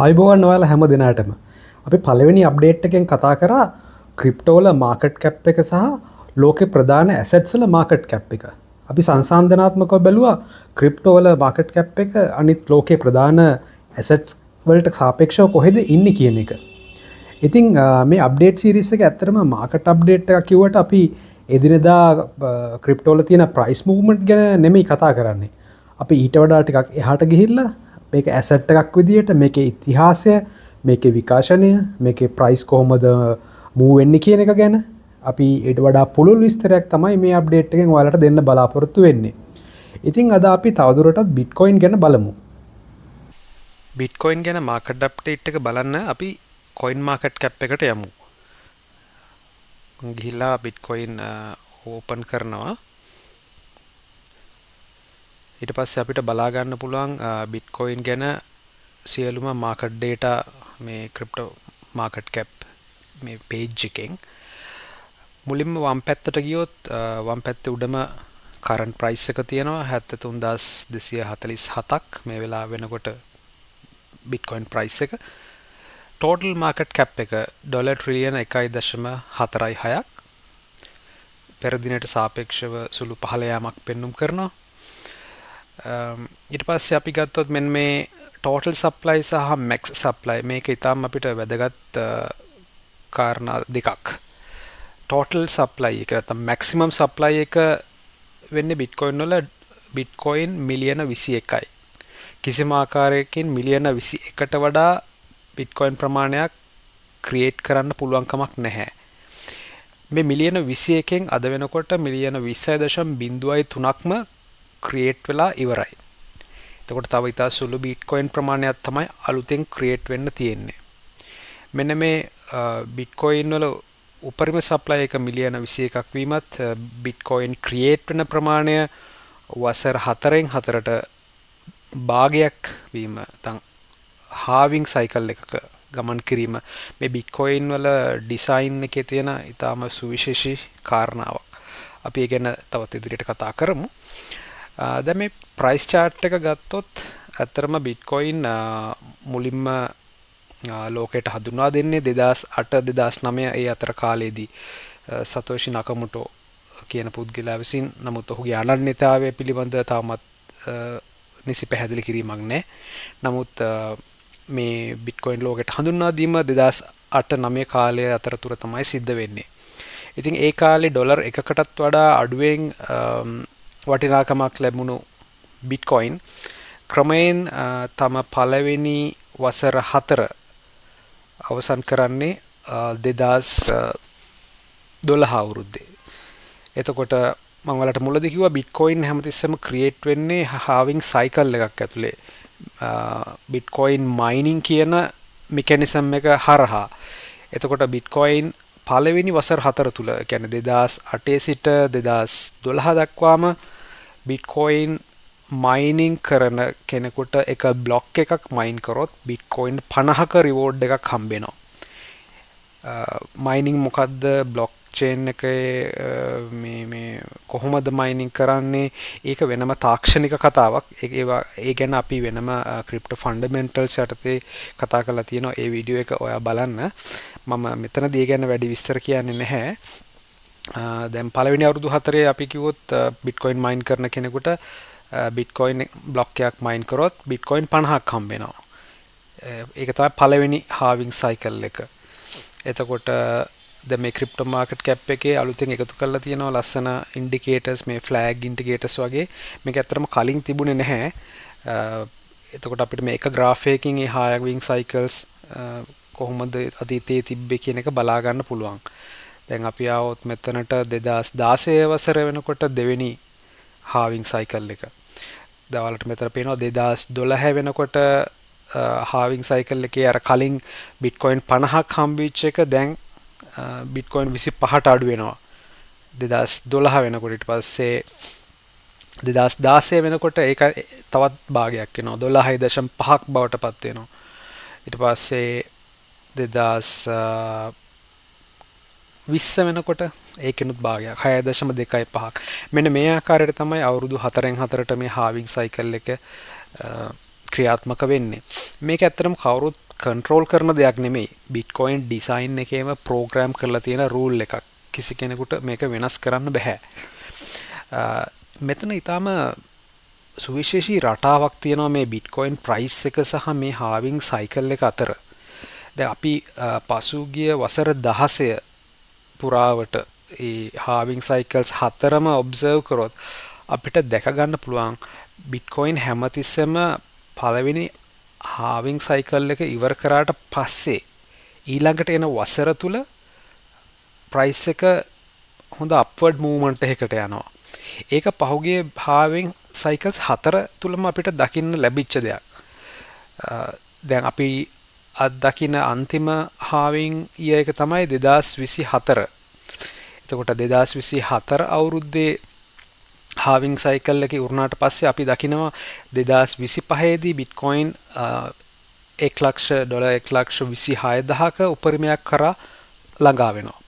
ආයිබෝවන් ඔයාලා හැම දිනාටම අපි පළවෙනි අප්ඩේට් එකෙන් කතා කරා ක්‍රිප්ටෝ වල මාකට් කැප් එක සහ ලෝකේ ප්‍රධාන ඇසෙට්ස් වල මාකට් කැප් එක. අපි සංසන්දනාත්මකව බැලුවා ක්‍රිප්ටෝ වල මාකට් කැප් එක අනිත් ලෝකේ ප්‍රධාන ඇසෙට්ස් වලට සාපේක්ෂව කොහෙද ඉන්නේ කියන එක. ඉතින් මේ අප්ඩේට් සීරීස් එක ඇත්තටම මාකට් අප්ඩේට් එකක් කිව්වට අපි එදිනෙදා ක්‍රිප්ටෝ වල තියෙන ප්‍රයිස් මූව්මන්ට් ගැන නෙමෙයි කතා කරන්නේ. අපි ඊට වඩා ටිකක් එහාට ගිහිල්ලා මේක ඇසට් එකක් විදියට මේකේ ඉතිහාසය මේකේ විකාශනය මේකේ ප්‍රයිස් කොහොමද මූව් වෙන්නේ කියන එක ගැන අපි ඊට වඩා පුළුල් විස්තරයක් තමයි මේ අප්ඩේට් එකෙන් ඔයාලට දෙන්න බලාපොරොත්තු වෙන්නේ. ඉතින් අද අපි තවදුරටත් බිට්කොයින් ගැන බලමු. බිට්කොයින් ගැන මාකට් අප්ඩේට් එක බලන්න අපි කොයින් මාකට් කැප් එකට යමු. ගිහිල්ලා බිට්කොයින් ඕපන් කරනවා. ඊට පස්සේ අපිට බලා ගන්න පුළුවන් බිට්කොයින් ගැන සියලුම මාකට් ඩේටා මේ ක්‍රිප්ටෝ මාකට් කැප් මේ පේජ් එකෙන් මුලින්ම වම් පැත්තට ගියොත් වම් පැත්තේ උඩම කරන්ට් ප්‍රයිස් එක තියෙනවා 73247ක් මේ වෙලාව වෙනකොට බිට්කොයින් ප්‍රයිස් එක ටෝටල් මාකට් කැප් එක ඩොලර් ට්‍රිලියන 1.46ක් පෙර දිනට සාපේක්ෂව සුළු පහළ යාමක් පෙන්눔 කරනවා. ඊට පස්සේ අපි ගත්තොත් මෙන්න මේ total supply සහ max supply මේක ඊටාම අපිට වැදගත් කාරණා දෙකක්. total supply එක නැත්නම් maximum supply එක වෙන්නේ Bitcoin වල Bitcoin මිලියන 21යි. කිසිම ආකාරයකින් මිලියන 21ට වඩා Bitcoin ප්‍රමාණයක් create කරන්න පුළුවන් කමක් නැහැ. මේ මිලියන 21න් අද වෙනකොට මිලියන 20.03ක්ම ක්‍රියේට් වෙලා ඉවරයි. එතකොට තව ඉතා සුළු බිට්කොයින් ප්‍රමාණයක් තමයි අලුතෙන් ක්‍රියේට් වෙන්න තියෙන්නේ. මෙන්න මේ බිට්කොයින් වල උපරිම සප්ලයි එක මිලියන 21ක් වීමත් බිට්කොයින් ක්‍රියේට් වෙන ප්‍රමාණය වසර 4න් 4ට භාගයක් වීම නැත්නම් halving cycle එකක ගමන් කිරීම මේ බිට්කොයින් වල ඩිසයින් එකේ තියෙන ඉතාම සුවිශේෂී කාරණාවක්. අපි ඒ ගැන තවත් ඉදිරියට කතා කරමු. දැන් මේ ප්‍රයිස් chart එක ගත්තොත් ඇත්තටම බිට්කොයින් මුලින්ම ලෝකයට හඳුන්වා දෙන්නේ 2008 2009 ඒ අතර කාලයේදී සතෝෂි නකමොටෝ කියන පුද්ගලයා විසින්. නමුත් ඔහුගේ අනන්‍යතාවය පිළිබඳව තාමත් නිසි පැහැදිලි කිරීමක් නැහැ. නමුත් මේ බිට්කොයින් ලෝකයට හඳුන්වා දීම 2008-9 කාලය අතරතුර තමයි සිද්ධ වෙන්නේ. ඉතින් ඒ කාලේ ඩොලර් එකකටත් වඩා අඩුවෙන් වටිනාකමක් ලැබුණු බිට්කොයින් ක්‍රමයෙන් තම පළවෙනි වසර 4 අවසන් කරන්නේ 2012 අවුරුද්දේ. එතකොට මම ඔයාලට මුලදී කිව්වා බිට්කොයින් හැමතිස්සෙම ක්‍රියේට් වෙන්නේ halving cycle එකක් ඇතුලේ. බිට්කොයින් මයිනින් කියන මෙකැනිසම් එක හරහා. එතකොට බිට්කොයින් පළවෙනි වසර 4 තුල කියන්නේ 2008 සිට 2012 දක්වාම බිට්කොයින් මයිනින් කරන කෙනෙකුට එක බ්ලොක් එකක් මයින් කරොත් බිට්කොයින් 50ක රිවෝඩ් එකක් හම්බ වෙනවා. මයිනින් මොකද්ද බ්ලොක් චේන් එකේ මේ කොහොමද මයිනින් කරන්නේ ඒක වෙනම තාක්ෂණික කතාවක්. ඒ ගැන අපි වෙනම ක්‍රිප්ටෝ ෆන්ඩමෙන්ටල්ස් යටතේ කතා කරලා තියෙනවා. ඒ වීඩියෝ එක ඔයා බලන්න. මම මෙතනදී ඒ ගැන වැඩි විස්තර කියන්නේ නැහැ. දැන් පළවෙනි අවුරුදු 4 අපි කිව්වොත් බිට්කොයින් මයින් කරන කෙනෙකුට බිට්කොයින් බ්ලොක් එකක් මයින් කරොත් බිට්කොයින් 50ක් හම්බ වෙනවා. ඒක තමයි පළවෙනි halving cycle එක. එතකොට දැන් මේ ක්‍රිප්ටෝ මාකට් කැප් එකේ අලුතෙන් එකතු කරලා තියෙනවා ලස්සන ඉන්ඩිකේටර්ස් මේ ෆ්ලැග් ඉන්ඩිකේටර්ස් වගේ. මේක ඇත්තටම කලින් තිබුණේ නැහැ. එතකොට අපිට මේක ග්‍රාෆ් එකකින් ඒ halving cycles කොහොමද අතීතයේ තිබ්බේ කියන එක බලා ගන්න පුළුවන්. දැන් අපි ආවොත් මෙතනට 2016 වසර වෙනකොට දෙවෙනි halving cycle එක. දවල්ට මෙතන පේනවා 2012 වෙනකොට halving cycle එකේ අර කලින් බිට්කොයින් 50ක් හම්බෙච්ච එක දැන් බිට්කොයින් 25ට අඩු වෙනවා. 2012 වෙනකොට ඊට පස්සේ 2016 වෙනකොට ඒක තවත් භාගයක් වෙනවා 12.5ක් බවට පත් වෙනවා. ඊට පස්සේ 2020 වෙනකොට ඒකෙනුත් භාගයක් 6.25ක්. මෙන්න මේ ආකාරයට තමයි අවුරුදු 4න් 4ට මේ halving cycle එක ක්‍රියාත්මක වෙන්නේ. මේක ඇත්තටම කවුරුත් කන්ට්‍රෝල් කරන දෙයක් නෙමෙයි. බිට්කොයින් ඩිසයින් එකේම ප්‍රෝග්‍රෑම් කරලා තියෙන රූල් එකක්. කිසි කෙනෙකුට මේක වෙනස් කරන්න බෑ. මෙතන ඊටාම සුවිශේෂී රටාවක් තියෙනවා මේ බිට්කොයින් ප්‍රයිස් එක සහ මේ හාවින් සයිකල් එක අතර. දැන් අපි පසුගිය වසර 16 පුරාවට ඒ හාවින් සයිකල්ස් හතරම ඔබ්සර්ව් කරොත් අපිට දැක ගන්න පුළුවන් බිට්කොයින් හැමතිස්සෙම පළවෙනි හාවින් සයිකල් එක ඉවර කරාට පස්සේ ඊළඟට එන වසර තුල ප්‍රයිස් එක හොඳ අප්වර්ඩ් මූව්මන්ට් එකකට යනවා. ඒක පහුගිය හාවින් සයිකල්ස් හතර තුලම අපිට දකින්න ලැබිච්ච දෙයක්. දැන් අපි අත්දකින අන්තිම හාවින් ඊය එක තමයි 2024. එතකොට 2024 අවුරුද්දේ හාවින් සයිකල් එක ඉවරනාට පස්සේ අපි දකිනවා 2025 දී බිට්කොයින් $1,26,000ක උපරිමයක් කරා ළඟා වෙනවා.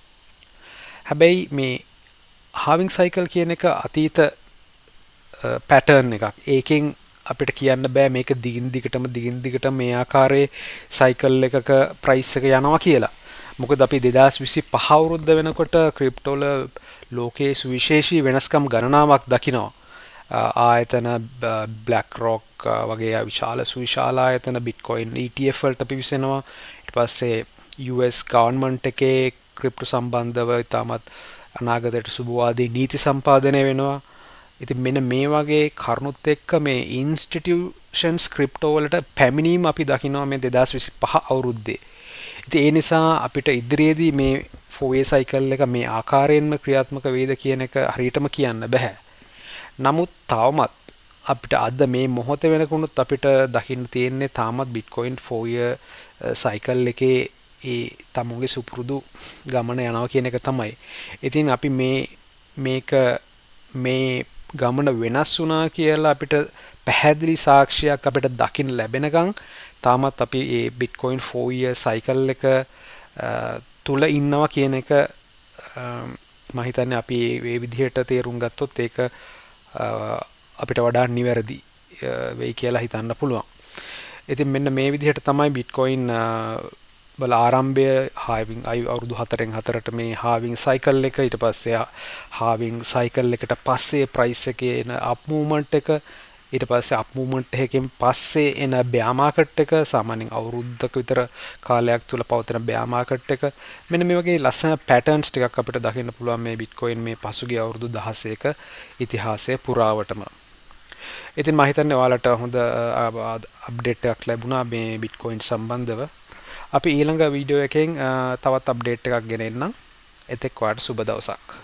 හැබැයි මේ හාවින් සයිකල් කියන එක අතීත පැටර්න් එකක්. ඒකෙන් අපිට කියන්න බෑ මේක දිගින් දිගටම මේ ආකාරයේ සයිකල් එකක ප්‍රයිස් එක යනවා කියලා. මොකද අපි 2025 අවුරුද්ද වෙනකොට ක්‍රිප්ටෝ වල ලෝකයේ සුවිශේෂී වෙනස්කම් ගණනාවක් දකිනවා. ආයතන බ්ලැක් රොක් වගේ විශාල සුවිශාල ආයතන බිට්කොයින් ETF වලට පිවිසෙනවා. ඊට පස්සේ US ගවර්න්මන්ට් එකේ ක්‍රිප්ටෝ සම්බන්ධව ඉතාමත් අනාගතයට සුබවාදී නීති සම්පාදනය වෙනවා. ඉතින් මෙන්න මේ වගේ කරුණුත් එක්ක මේ ඉන්ස්ටිටියුෂන්ස් ක්‍රිප්ටෝ වලට පැමිණීම අපි දකිනවා මේ 2025 අවුරුද්දේ. ඉතින් ඒ නිසා අපිට ඉදිරියේදී මේ 4A සයිකල් එක මේ ආකාරයෙන්ම ක්‍රියාත්මක වේද කියන එක හරියටම කියන්න බෑ. නමුත් තවමත් අපිට අද මේ මොහොතේ වෙනකුණුත් අපිට දකින්න තියෙන්නේ තාමත් බිට්කොයින් 4A සයිකල් එකේ ඒ තමුන්ගේ සුපුරුදු ගමන යනවා කියන එක තමයි. ඉතින් අපි මේක මේ ගමන වෙනස් වුණා කියලා අපිට පැහැදිලි සාක්ෂියක් අපිට දකින්න ලැබෙනකන් තාමත් අපි මේ බිට්කොයින් 4 සයිකල් එක තුල ඉන්නවා කියන එක මම හිතන්නේ අපි මේ විදිහට තේරුම් ගත්තොත් ඒක අපිට වඩා නිවැරදි වෙයි කියලා හිතන්න පුළුවන්. ඉතින් මෙන්න මේ විදිහට තමයි බිට්කොයින් බල ආරම්භය හාවින් අවුරුදු 4න් 4ට මේ හාවින් සයිකල් එක ඊට පස්සේ හාවින් සයිකල් එකට පස්සේ ප්‍රයිස් එකේ එන අප් මූව්මන්ට් එක ඊට පස්සේ අප් මූව්මන්ට් එකකින් පස්සේ එන බෑ මාකට් එක සාමාන්‍යයෙන් අවුරුද්දක විතර කාලයක් තුල පවතින බෑ මාකට් එක මෙන්න මේ වගේ ලස්සන පැටර්න්ස් ටිකක් අපිට දකින්න පුළුවන් මේ බිට්කොයින් මේ පසුගිය අවුරුදු 16ක ඉතිහාසය පුරාවටම. ඉතින් මම හිතන්නේ ඔයාලට හොඳ අප්ඩේට් එකක් ලැබුණා මේ බිට්කොයින් සම්බන්ධව. අපි ඊළඟ වීඩියෝ එකෙන් තවත් අප්ඩේට් එකක් ගෙන එන්නම්. එතෙක් ඔයාලට සුබ දවසක්.